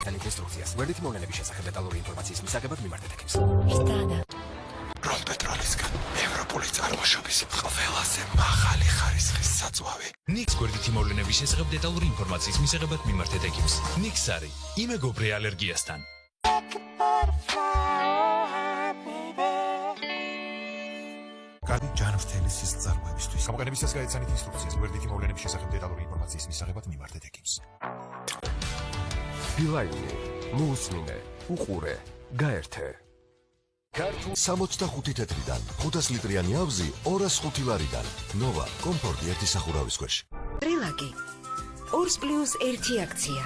გაიცანით ინსტრუქციას. გვერდითი მოვლენების შესახებ დეტალური ინფორმაციის მისაღებად მიმართეთ ექიმს. რომ პეტროლისგან ევროპული წარმოშობის ყველაზე მაღალი ხარისხის საწვავი. ნიქს გვერდითი მოვლენების შესახებ დეტალური ინფორმაციის მისაღებად მიმართეთ ექიმს. ნიქსარი იმეგობრე ალერგიასთან. კარგი ჯანმრთელი სისწრაფეებისთვის. გამოყენებისას გაიცანით ინსტრუქციას. გვერდითი მოვლენების შესახებ დეტალური ინფორმაციის მისაღებად მიმართეთ ექიმს. ბილაინი, მუსმინე, უყურე, გაერთე. 65 თეთრიდან 500 ლიტრიანი ავზი 205 ლარიდან. ნოვა კომფორტი ერთი სახურავის ქვეშ. ტრილაგი 2+1 აქცია.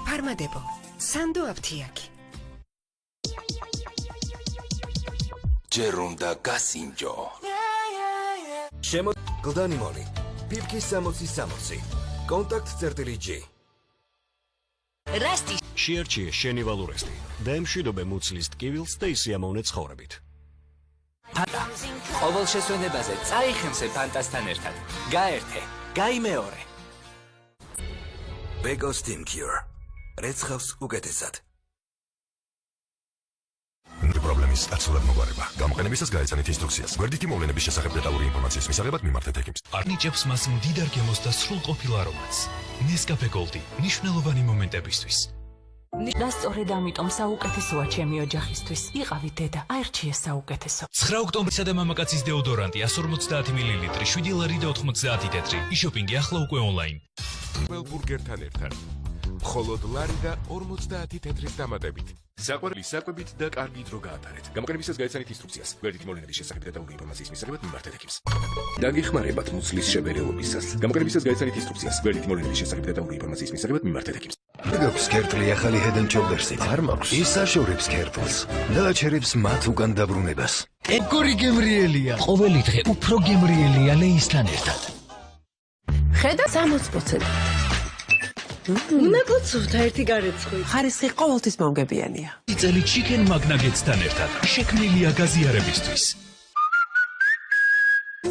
ფარმადებო სანდო აფთიაკი. ჯერ უნდა გასინჯო. კლდანი მონი. პიპკის 60-60. კონტაქტ წერტილი G. რასტი შეარჩიე შენი ვალურესტი და ემშვიდობე მუცლის ტკივილს და ისიამოვნე ცხოვრებით. ყოველ შესვენებაზე წაიხემსე ფანტასთან ერთად. გაერთე, გაიმეორე. Begos Team Cure. რეცხავს უკეთესად. პრობლემის აცილად მოგვარება. გამოყენებისას გაიცანით ინსტრუქციას. გვერდითი მოვლენების შესახებ დეტალური ინფორმაციის მისაღებად მიმართეთ ექიმს. არნიჭებს მას მდიდარ გემოს და სრულყოფილ არომატს. ნესკაფე გოლდი ნიშნულოვანი მომენტებისთვის. და სწორედ ამიტომ საუკეთესოა ჩემი ოჯახისთვის. იყავი დედა, აირჩიე საუკეთესო. 9 ოქტომბრისა და მამაკაცის დეოდორანტი 150 მილილიტრი 7 ლარი და 90 თეთრი. იშოპინგი ახლა უკვე ონლაინ. ბურგერთან ერთად. მხოლოდ ლარი და 50 თეთრის დამატებით. საყვარელი საკვებით და კარგი დრო გაატარეთ. გამოყენებისას გაიცანით ინსტრუქციას. გვერდითი მოვლენების შესახებ დეტალური ინფორმაციის მისაღებად მიმართეთ ექიმს. დაგიხმარებათ მუცლის შეფერილობისას. გამოყენებისას გაიცანით ინსტრუქციას. გვერდითი მოვლენების შესახებ დეტალური ინფორმაციის მისაღებად მიმართეთ ექიმს. გაქვს კერტლი ახალი Head and Shoulders-ი. არ მაქვს. ის აშორებს კერტლს და აჩერებს მათ უკან დაბრუნებას. ეგორი გემრიელია. ყოველი დღე უფრო გემრიელია ლეისთან ერთად. ხედა 60%. მეგოცუთა ერთი გარეცხვი. ხარისხი ყოველთვის მომგებიანია. წელი chicken magnagets-თან ერთად შექმნილია გაზიარებისთვის.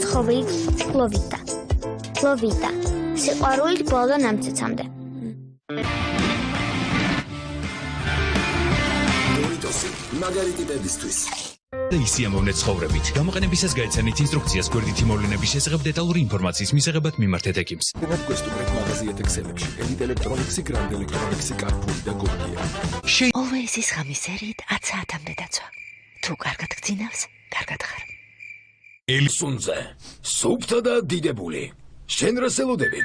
ცხოველი ლოვიტა. ლოვიტა. სიყვარულით ბოლო ნამცეცამდე. დორიტოსი მაგარი ტიპებისთვის. და ისიამოვნე ცხოვრებით. გამოყენებისას გაიცანით ინსტრუქციას. გვერდითი მოვლენების შესახებ დეტალური ინფორმაციის მისაღებად მიმართეთ ექიმს. გვესტუმრეთ მაღაზია ეთექსელებში. ელიტ ელექტრონიქსი, გრანდ ელექტრონიქსი, კარფური და გორგია. Always-ის ღამის სერიით 10 საათამდე დაცვა. თუ კარგად გძინავს, კარგად ხარ. ელსუნზე. სუფთა და დიდებული. შენ რას ელოდები?